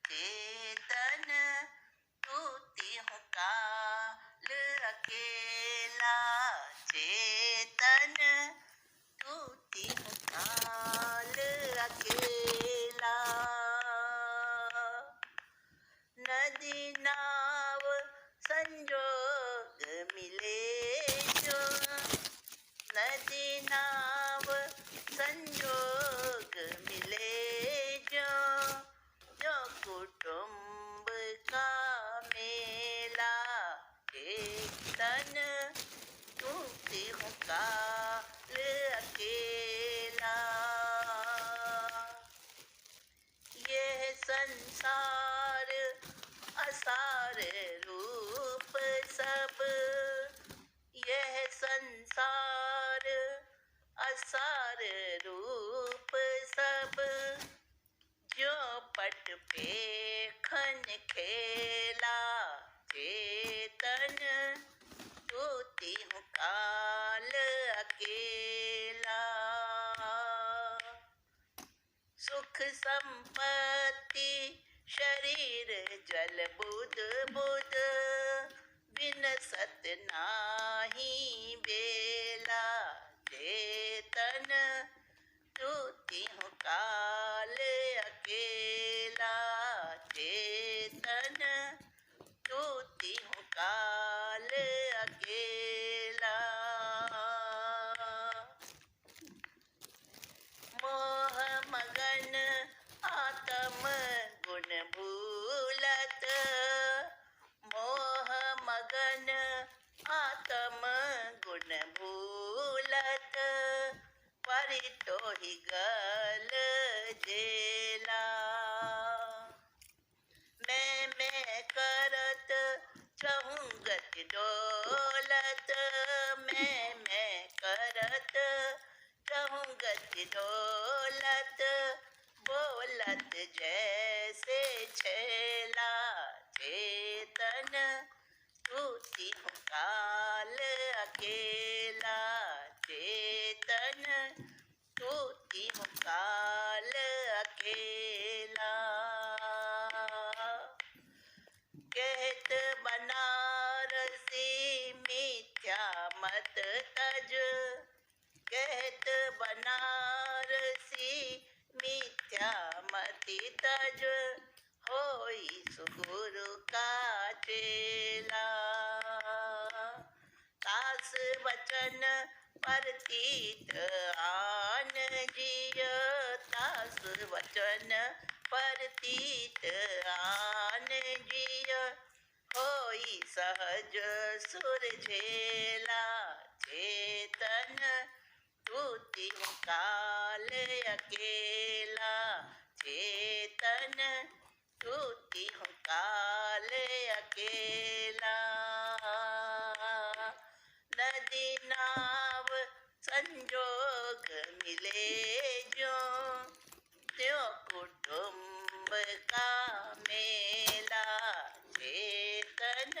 चेतन तूती हूँ काल अकेला, चेतन तूती हूँ काल अकेला। नदी नाव संजोग मिले जो, नदी नाव संजोग मिले जो, जो कुटुंब का मेला, एक तन तूती हूँ काल अकेला। यह संसार असार रूप सब, यह संसार असार रूप सब, जो पट पे खन खेला, चेतन तूती हूँ काल अकेला। सुख संपत्ति शरीर जल बुध बुध, बिन सत नाही बेला, चेतन तूती हूँ काल अकेला, चेतन तूती हूँ काल अकेला। मोह मगन आत्म गुण भूलत, मोह मगन आत्म गुण भूलत, परितोहि गल जेला। मैं करत चहूँ गति डोलत, मैं करत चहूँ गति डोलत, बोलत जैसे छेला, चेतन तूती हूँ काल अकेला, चेतन तूती हूँ काल अकेला। कहत बनारसी मिथ्या मत तज, कहत बनारसी मिथ्या मति तज, होई सुगुरु का चेला। दास वचन परतीत आन जिय, दास वचन परतीत आन जिय, होई सहज सुर झेला, चेतन तूती हूँ काल अकेला, चेतन तूती हूँ काल अकेला। नदी नाव संजोग मिले जो, त्यों कुटुंब का मेला, चेतन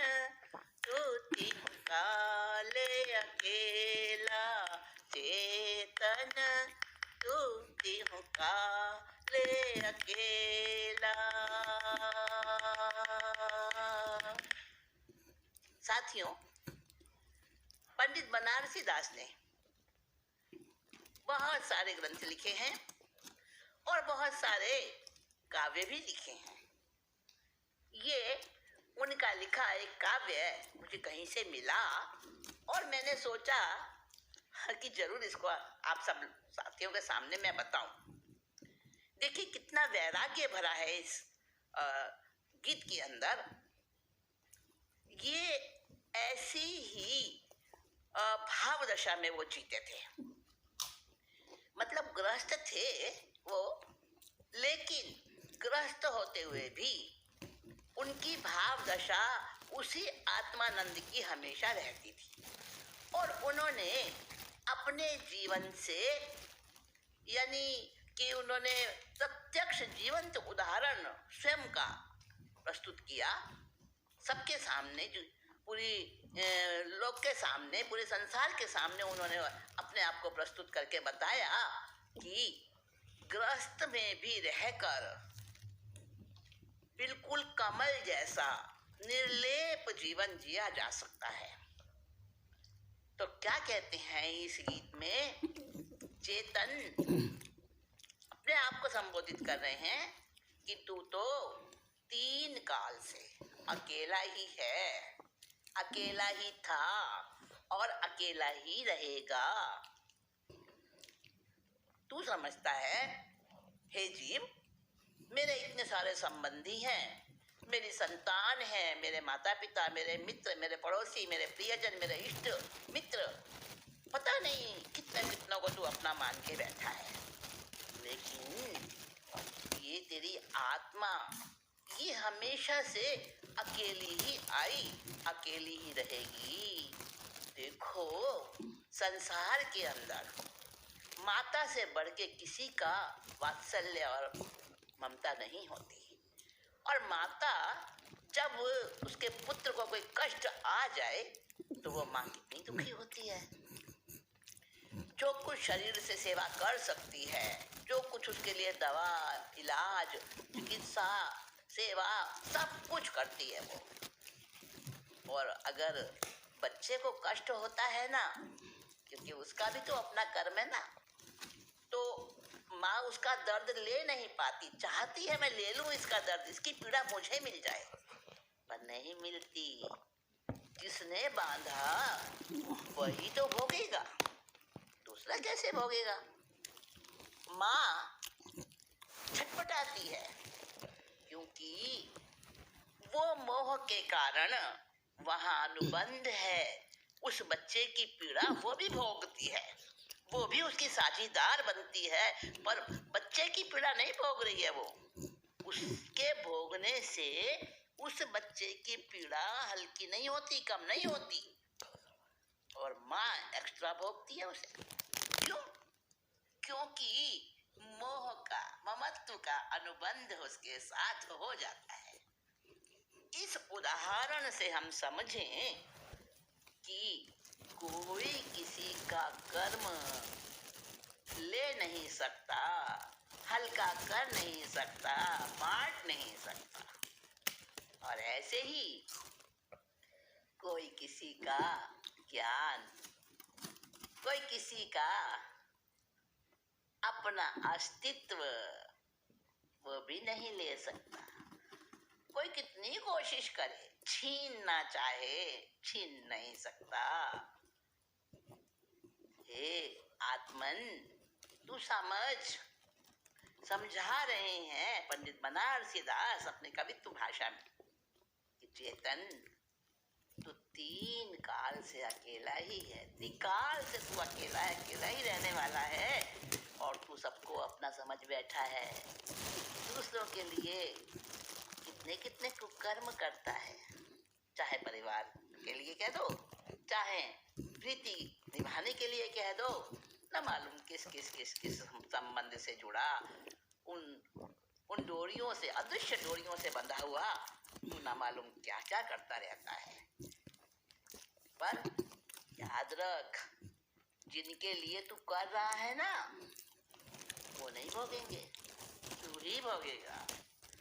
तूती हूँ काल अकेला, चेतन तूती हूँ काल अकेला। साथियों, पंडित बनारसी दास ने बहुत सारे ग्रंथ लिखे हैं और बहुत सारे काव्य भी लिखे हैं। ये उनका लिखा एक काव्य मुझे कहीं से मिला और मैंने सोचा कि जरूर इसको आप सब साथियों के सामने मैं बताऊं। देखिए कितना वैराग्य भरा है इस गीत के अंदर। ये ऐसी ही भाव दशा में वो जीते थे, मतलब गृहस्थ थे वो, लेकिन गृहस्थ होते हुए भी उनकी भाव दशा उसी आत्मानंद की हमेशा रहती थी। और उन्होंने अपने जीवन से, यानी कि उन्होंने प्रत्यक्ष जीवंत उदाहरण स्वयं का प्रस्तुत किया सबके सामने, जो पूरी लोक के सामने, पूरे संसार के सामने उन्होंने अपने आप को प्रस्तुत करके बताया कि गृहस्थ में भी रहकर बिल्कुल कमल जैसा निर्लेप जीवन जिया जा सकता है। तो क्या कहते हैं इस गीत में? चेतन अपने आप को संबोधित कर रहे हैं कि तू तो 3 काल से अकेला ही है, अकेला ही था और अकेला ही रहेगा। तू समझता है, हे जीव, मेरे इतने सारे संबंधी हैं, मेरी संतान है, मेरे माता पिता, मेरे मित्र, मेरे पड़ोसी, मेरे प्रियजन, मेरे इष्ट मित्र, पता नहीं कितने कितनों को तू अपना मान के बैठा है। लेकिन ये तेरी आत्मा, ये हमेशा से अकेली ही आई, अकेली ही रहेगी। देखो, संसार के अंदर माता से बढ़ के किसी का वात्सल्य और ममता नहीं होती। और माता जब उसके पुत्र को कोई कष्ट आ जाए तो वो माँ कितनी दुखी होती है। जो कुछ शरीर से सेवा कर सकती है, जो कुछ उसके लिए दवा, इलाज, चिकित्सा, सेवा सब कुछ करती है वो। और अगर बच्चे को कष्ट होता है ना, क्योंकि उसका भी तो अपना कर्म है ना, तो माँ उसका दर्द ले नहीं पाती, चाहती है मैं ले लूं इसका दर्द, इसकी पीड़ा मुझे मिल जाए, पर नहीं मिलती। जिसने बांधा वही तो भोगेगा, दूसरा कैसे भोगेगा? माँ छटपटाती है क्योंकि वो मोह के कारण वहां अनुबंध है। उस बच्चे की पीड़ा वो भी भोगती है, वो भी उसकी साझीदार बनती है, पर बच्चे की पीड़ा नहीं भोग रही है वो। उसके भोगने से उस बच्चे की पीड़ा हल्की नहीं होती, कम नहीं होती, और माँ एक्स्ट्रा भोगती है उसे। क्यों? क्योंकि मोह का, ममत्व का अनुबंध उसके साथ हो जाता है। इस उदाहरण से हम समझें कि कोई किसी का कर्म ले नहीं सकता, हल्का कर नहीं सकता, बांट नहीं सकता। और ऐसे ही कोई किसी का ज्ञान, कोई किसी का अपना अस्तित्व वो भी नहीं ले सकता। कोई कितनी कोशिश करे, छीनना चाहे, छीन नहीं सकता। हे आत्मन, तू समझा रहे हैं पंडित बनारसी दास अपने कवित्व भाषा में कि चेतन, तू 3 काल से अकेला ही है, त्रिकाल से तू अकेला है, अकेला ही रहने वाला है। और तू सबको अपना समझ बैठा है, दूसरों के लिए कितने कितने कुकर्म करता है, चाहे परिवार के लिए कह दो, चाहे प्रीति निभाने के लिए कह दो, न मालूम किस संबंध से जुड़ा, उन डोरियों से, अदृश्य डोरियों से बंधा हुआ तू न मालूम क्या क्या करता रहता है। पर याद रख, जिनके लिए तू कर रहा है ना, वो नहीं भोगेंगे, तू ही भोगेगा।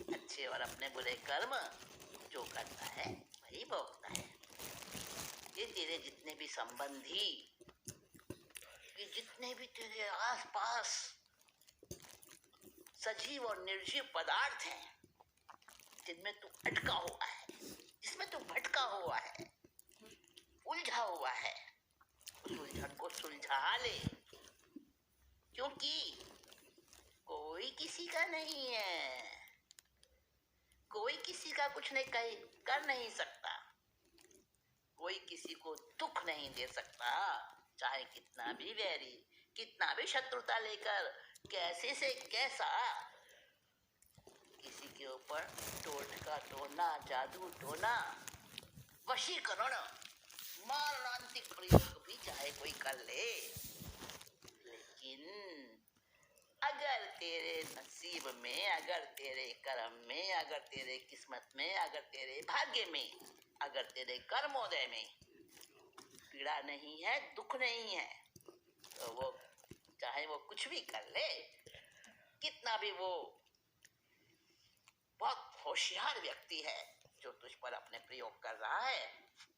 अच्छे और अपने बुरे कर्म जो करता है वही भोगता है। ये तेरे जितने भी संबंधी, ये जितने भी तेरे आसपास सजीव और निर्जीव पदार्थ हैं, जिनमें तू अटका हुआ है, जिसमें तू भटका हुआ है, उलझा हुआ है, उस उलझन को सुलझा ले। क्योंकि कोई किसी का नहीं है, कोई किसी का कुछ नहीं कर नहीं सकता, कोई किसी को दुख नहीं दे सकता, चाहे कितना भी वैरी, कितना भी शत्रुता लेकर कैसे से कैसा किसी के ऊपर टोटका टोना, जादू टोना, वशीकरण, मारणांतिक प्रयोग भी चाहे कोई कर ले, लेकिन अगर तेरे नसीब में, अगर तेरे कर्म में, अगर तेरे किस्मत में, अगर तेरे भाग्य में, अगर तेरे कर्मोदय में पीड़ा नहीं है, दुख नहीं है, तो वो चाहे वो कुछ भी कर ले, कितना भी वो बहुत होशियार व्यक्ति है जो तुझ पर अपने प्रयोग कर रहा है,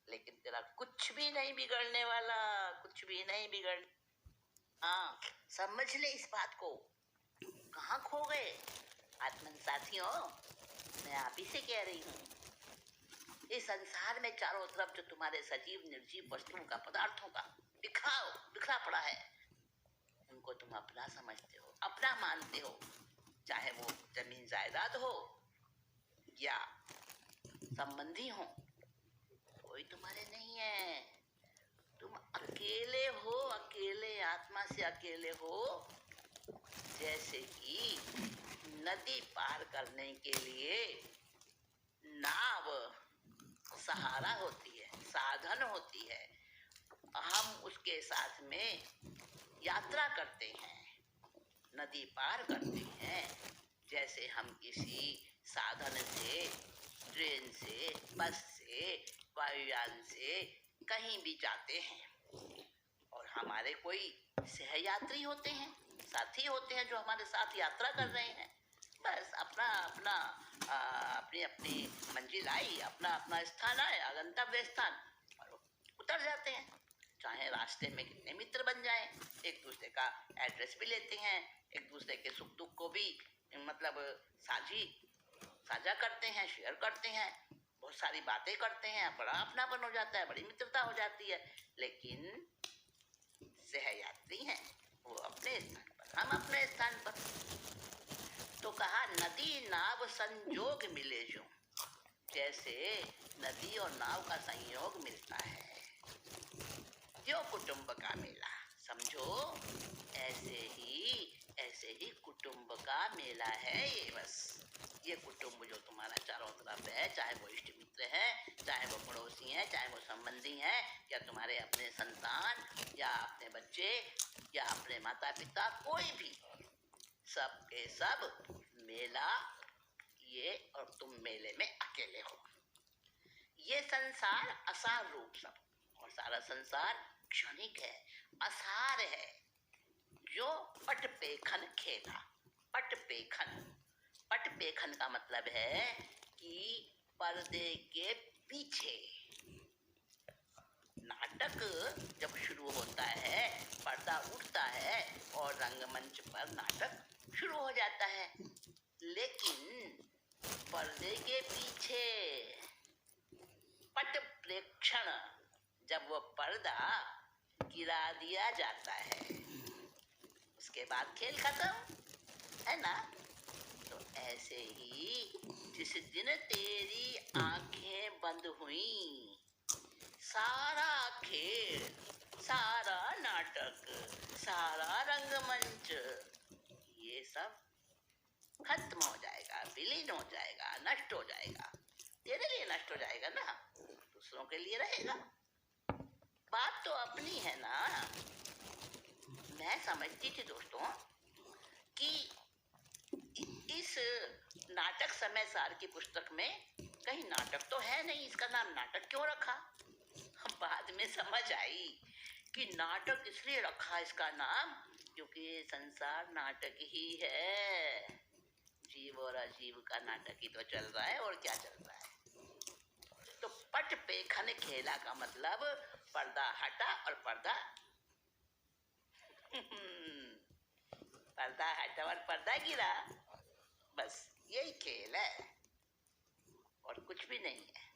लेकिन तेरा कुछ भी नहीं बिगड़ने वाला, कुछ भी नहीं बिगड़। हाँ, समझ ले इस बात को। कहाँ खो गए आत्मन साथियों? मैं आप ही से कह रही हूँ। इस संसार में चारों तरफ जो तुम्हारे सजीव निर्जीव वस्तुओं का, पदार्थों का बिखरा पड़ा है, उनको तुम अपना समझते हो, अपना मानते हो। चाहे वो जमीन जायदाद हो या संबंधी हो, कोई तुम्हारे नहीं है। तुम अकेले हो, अकेले, आत्मा से अकेले हो। जैसे कि नदी पार करने के लिए नाव सहारा होती है, साधन होती है, हम उसके साथ में यात्रा करते हैं, नदी पार करते हैं। जैसे हम किसी साधन से, ट्रेन से, बस से, वायुयान से कहीं भी जाते हैं और हमारे कोई सहयात्री होते हैं, साथी होते हैं जो हमारे साथ यात्रा कर रहे हैं। बस अपना अपना अपनी अपनी मंजिल आई, अपना अपना स्थान आया, गंतव्य स्थान, और उतर जाते हैं। चाहे रास्ते में कितने मित्र बन जाएं, एक दूसरे का एड्रेस भी लेते हैं, एक दूसरे के सुख दुख को भी मतलब साझा करते हैं, शेयर करते हैं, बहुत सारी बातें करते हैं, बड़ा अपनापन हो जाता है, बड़ी मित्रता हो जाती है। लेकिन सहयात्री हैं वो अपने स्थान पर, हम अपने स्थान पर। तो कहा नदी नाव संजोग मिले जो, जैसे नदी और नाव का संयोग मिलता है, जो कुटुंब का मेला, समझो ऐसे ही कुटुंब का मेला है ये। बस ये कुटुंब जो तुम्हारा चारों तरफ है, चाहे वो इष्ट मित्र है, चाहे वो पड़ोसी हैं, चाहे वो संबंधी हैं, या तुम्हारे अपने संतान, या अपने बच्चे, या अपने माता पिता, कोई भी, सब के सब मेला ये, और तुम मेले में अकेले हो। ये संसार असार रूप सब, और सारा संसार क्षणिक है, असार है, जो पट पेखन खेला। पट पेखन का मतलब है कि पर्दे के पीछे। नाटक जब शुरू होता है, पर्दा उठता है और रंगमंच पर नाटक शुरू हो जाता है। लेकिन पर्दे के पीछे पट प्रेक्षण, जब वो पर्दा गिरा दिया जाता है, उसके बाद खेल खत्म, है ना? तो ऐसे ही जिस दिन तेरी आंखें बंद हुई, सारा खेल, सारा नाटक, सारा रंगमंच, ये सब खत्म हो जाएगा, विलीन हो जाएगा, नष्ट हो जाएगा। तेरे लिए नष्ट हो जाएगा ना, दूसरों के लिए रहेगा। बात तो अपनी है ना। मैं समझती थी दोस्तों कि इस नाटक समय सार की पुस्तक में कहीं नाटक तो है नहीं, इसका नाम नाटक क्यों रखा? बाद में समझ आई कि नाटक इसलिए रखा इसका नाम क्योंकि संसार नाटक ही है। जीव और अजीव का नाटक ही तो चल रहा है, और क्या चल रहा है। तो पट पेखन खेला का मतलब पर्दा हटा और पर्दा पर्दा हटा और पर्दा गिरा, बस यही खेल है और कुछ भी नहीं है।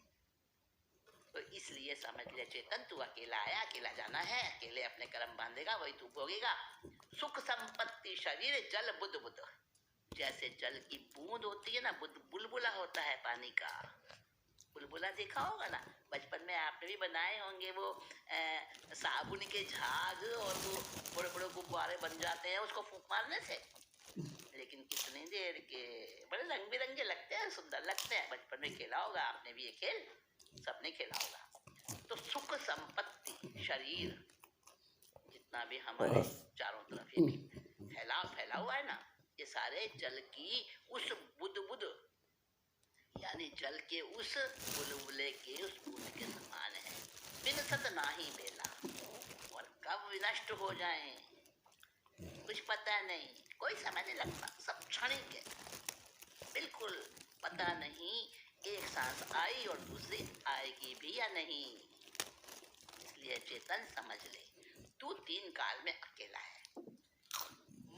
तो इसलिए समझ ले चेतन, तू अकेला आया, अकेला जाना है, अकेले अपने कर्म बांधेगा, वही तू भोगेगा। सुख संपत्ति शरीर जल बुद बुद, जैसे जल की बूंद होती है ना, बुलबुला होता है पानी का, बुलबुला देखा होगा ना, बचपन में आपने भी बनाए होंगे, वो साबुन के झाग और वो बड़े बड़े गुब्बारे बन जाते हैं उसको फूंक मारने से। लेकिन कितनी देर के, बड़े रंग बिरंगे लगते हैं, सुंदर लगते हैं। बचपन में खेला होगा आपने भी, ये खेल सबने खेला होगा। तो सुख संपत्ति शरीर जितना भी हमारे चारों तरफ ये फैला हुआ है ना, ये सारे जल की उस बुद यानी जल के उस बुलबुले के उस बूंद के समान है। विनसत नाही बेला, और कब विनष्ट हो जाएं कुछ पता नहीं, कोई समय नहीं लगता, सब क्षणिक है, बिल्कुल पता नहीं एक सांस आई और दूसरी आएगी भी या नहीं। इसलिए चेतन समझ ले, तू 3 काल में अकेला है।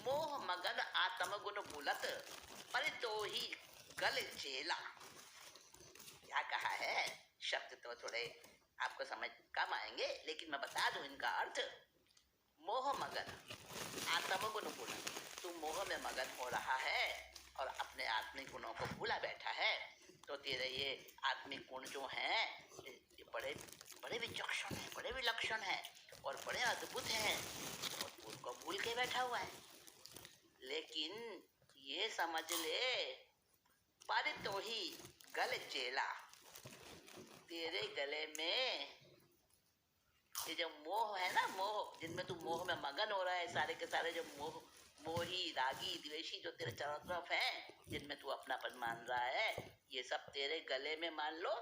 मोह मगन आत्म गुण बुलत पर तो ही गल चेला। क्या कहा है? शब्द तो थोड़े आपको समझ कम आएंगे, लेकिन मैं बता दूं इनका अर्थ। मोह मगन आत्म गुण बुलत, तू मोह में मगन हो रहा है और अपने आत्मिक गुणों को भूला बैठा है। तो तेरे ये आत्मिक गुण जो हैं ये बड़े बड़े विचक्षण हैं, बड़े विलक्षण हैं और बड़े अद्भुत हैं, और उनको भूल के बैठा हुआ है। लेकिन ये समझ ले, पर तो ही गल चेला, तेरे गले में ये जो मोह है ना, मोह जिनमें तू मोह में मगन हो रहा है, सारे के सारे जो मोही रागी द्वेषी जो तेरे चारों तरफ हैं, जिनमें तू अपनापन मान रहा है, ये सब तेरे गले में मान लो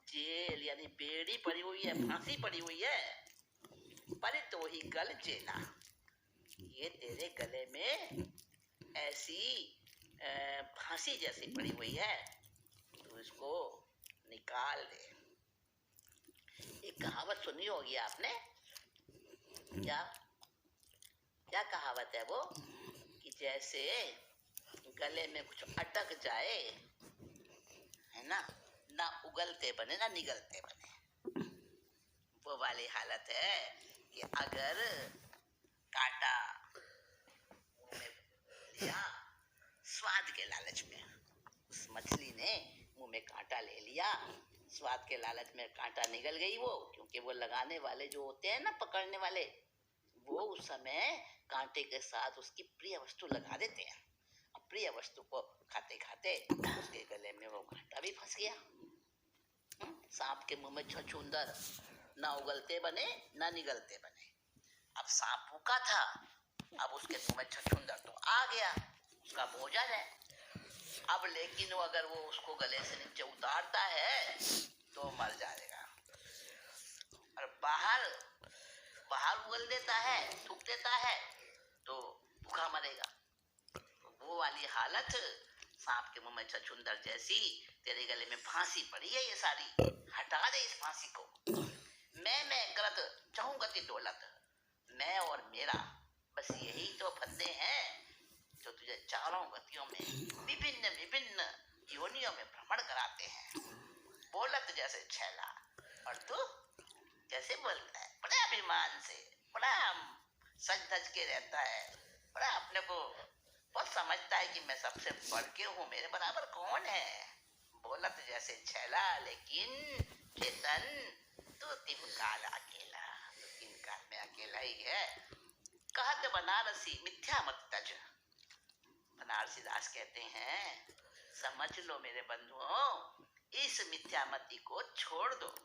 जेल यानी बेड़ी पड़ी हुई है, फांसी पड़ी हुई है। पर तो ही गल चेला, ये तेरे गले में ऐसी फांसी जैसी पड़ी हुई है, तो इसको निकाल दे। एक कहावत सुनी होगी आपने, क्या क्या कहावत है वो, कि जैसे गले में कुछ अटक जाए, है ना, ना उगलते बने ना निगलते बने, वो वाली हालत है कि अगर कांटा मुंह में लिया स्वाद के लालच में, उस मछली ने मुंह में कांटा ले लिया, स्वाद के लालच में कांटा निगल गई वो, क्योंकि वो लगाने वाले जो होते हैं ना, पकड़ने वाले, वो उस समय कांटे के साथ उसकी प्रिय वस्तु लगा देते हैं। अब प्रिय वस्तु को खाते खाते उसके गले में वो कांटा भी फंस गया। सांप के मुंह में छछूंदर, ना उगलते बने ना निगलते बने। अब सांप भूखा था, अब उसके मुंह में छछूंदर तो आ गया, उसका भोजन है। अब लेकिन वो अगर वो उसको गले से नीचे उतारता है तो मर जाएगा, और बाहर उगल देता है, थूक देता है, तो भूखा मरेगा। तो वो वाली हालत सांप के मुंह में छछूंदर जैसी तेरे गले में फांसी पड़ी है, ये सारी हटा दे इस फांसी को। मैं करत चाहूं गति दौलत, मैं और मेरा, बस यही तो फंदे हैं जो तुझे चारों गतियों में विभिन्न विभिन्न योनियों में भ्रमण कराते हैं। बोलत जैसे छैला, और तू कैसे बोलता है, बड़े अभिमान से, बड़ा सज धज के रहता है, बड़ा अपने को बहुत समझता है कि मैं सबसे बढ़ के हूँ, मेरे बराबर कौन है। बोलत जैसे छैला, लेकिन चेतन तू 3 काल अकेला, 3 काल में अकेला ही है। कहत बनारसी मिथ्या मत तज, बनारसी दास कहते हैं, समझ लो मेरे बंधुओं, इस मिथ्यामती को छोड़ दो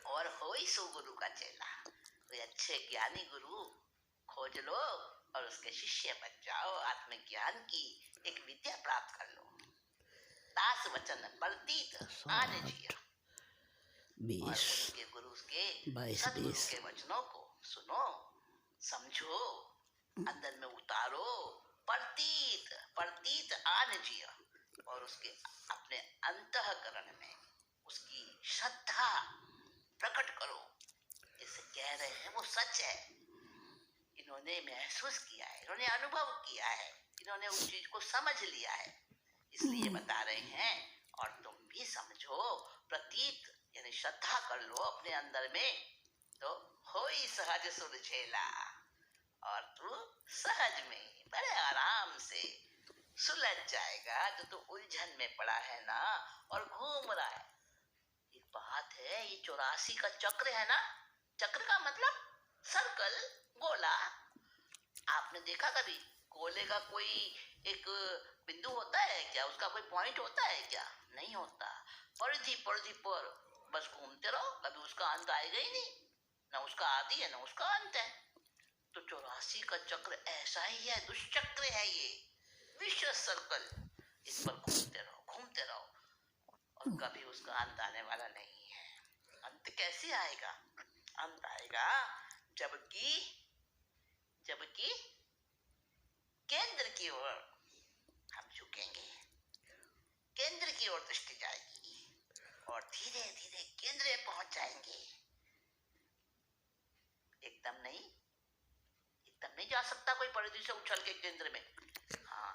और हो ही सो गुरु का चेला। कोई अच्छे ज्ञानी गुरु खोज लो और उसके शिष्य बन जाओ, आत्मज्ञान की एक विद्या प्राप्त कर लो। दास वचन प्रतीत आने जिया, और उनके गुरु के सदगुरु के वचनों को सुनो, समझो, अंदर में उतारो, प्रतीत आन जिया, और उसके अपने अंतःकरण में उसकी श्रद्धा प्रकट करो। इसे कह रहे हैं वो सच है, इन्होंने महसूस किया है, इन्होंने अनुभव किया है, इन्होंने उस चीज को समझ लिया है, इसलिए बता रहे हैं। और तुम भी समझो, प्रतीत यानी श्रद्धा कर लो अपने अंदर में, तो हो ही सहज सुलझेला, और तू सहज में बड़े आराम से सुलझ जाएगा। जो तू उलझन में पड़ा है ना और घूम रहा है, एक बात है, ये 84 का चक्र है ना, चक्र का मतलब सर्कल, गोला। आपने देखा कभी गोले का कोई एक बिंदु होता है क्या, उसका कोई पॉइंट होता है क्या? नहीं होता। परिधि पर बस घूमते रहो, कभी उसका अंत आएगा ही नहीं, ना उसका आदि है ना उसका अंत है। तो 84 का चक्र ऐसा ही है, दुष्चक्र है ये, विश्व सर्कल। इस पर घूमते रहो और कभी उसका अंत आने वाला नहीं है। अंत कैसे आएगा? अंत आएगा जबकि केंद्र की ओर हम झुकेंगे। की ओर दृष्टि जाएगी और धीरे धीरे केंद्र में पहुंच जाएंगे। एकदम नहीं जा सकता कोई परिधि से उछल के केंद्र में। हाँ,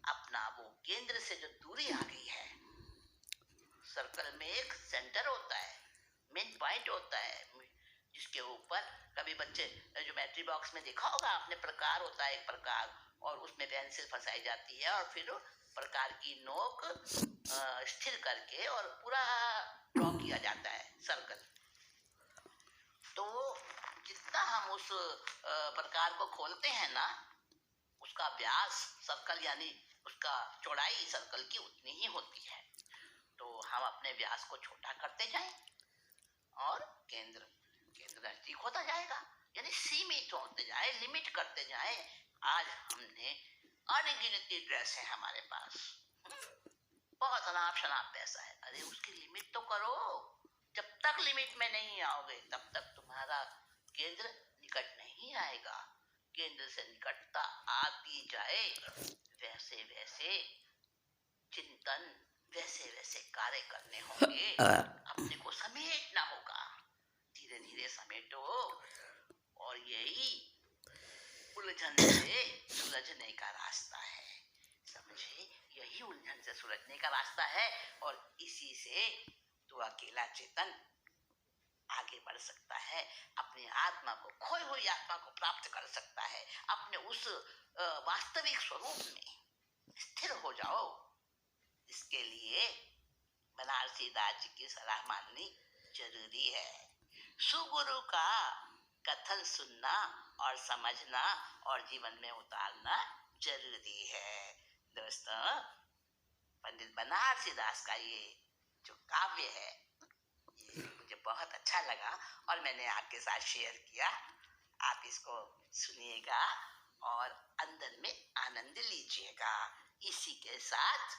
अपना वो केंद्र से जो दूरी आ गई है, सर्कल में एक सेंटर होता है, मेन पॉइंट होता है, जिसके ऊपर कभी बच्चे ज्योमेट्री बॉक्स में देखा होगा आपने, प्रकार होता है एक प्रकार, और उसमें पेंसिल फंसाई जाती है और फिर प्रकार की नोक स्थिर करके और पूरा ड्रॉ किया जाता है सर्कल। तो जितना हम उस प्रकार को खोलते हैं ना, उसका व्यास सर्कल यानी उसका चौड़ाई सर्कल की उतनी ही होती है। तो हम अपने व्यास को छोटा करते जाएं और केंद्र नजदीक होता जाएगा, यानी सीमित होते जाए, लिमिट करते जाए। आज हमने अनगिनती ड्रेस है हमारे पास, बहुत अनाप शनाप पैसा है, अरे उसकी लिमिट तो करो। जब तक लिमिट में नहीं आओगे तब तक तुम्हारा केंद्र निकट नहीं आएगा। केंद्र से निकटता आती जाए, वैसे वैसे चिंतन, वैसे वैसे कार्य करने होंगे, अपने को समेटना होगा। धीरे धीरे समेटो और यही उलझन से सुलझने का रास्ता है। समझे, यही उलझन से सुलझने का रास्ता है और इसी से तू अकेला चेतन आगे बढ़ सकता है, अपनी आत्मा को, खोई हुई आत्मा को प्राप्त कर सकता है। अपने उस वास्तविक स्वरूप में स्थिर हो जाओ। इसके लिए बनारसी दास जी की सलाह माननी जरूरी है। सुगुरु का कथन सुनना और समझना और जीवन में उतारना जरूरी है। दोस्तों, पंडित बनारसी दास का ये जो काव्य है, ये मुझे बहुत अच्छा लगा और मैंने आपके साथ शेयर किया। आप इसको सुनिएगा और अंदर में आनंद लीजिएगा। इसी के साथ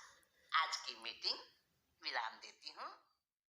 आज की मीटिंग विराम देती हूँ।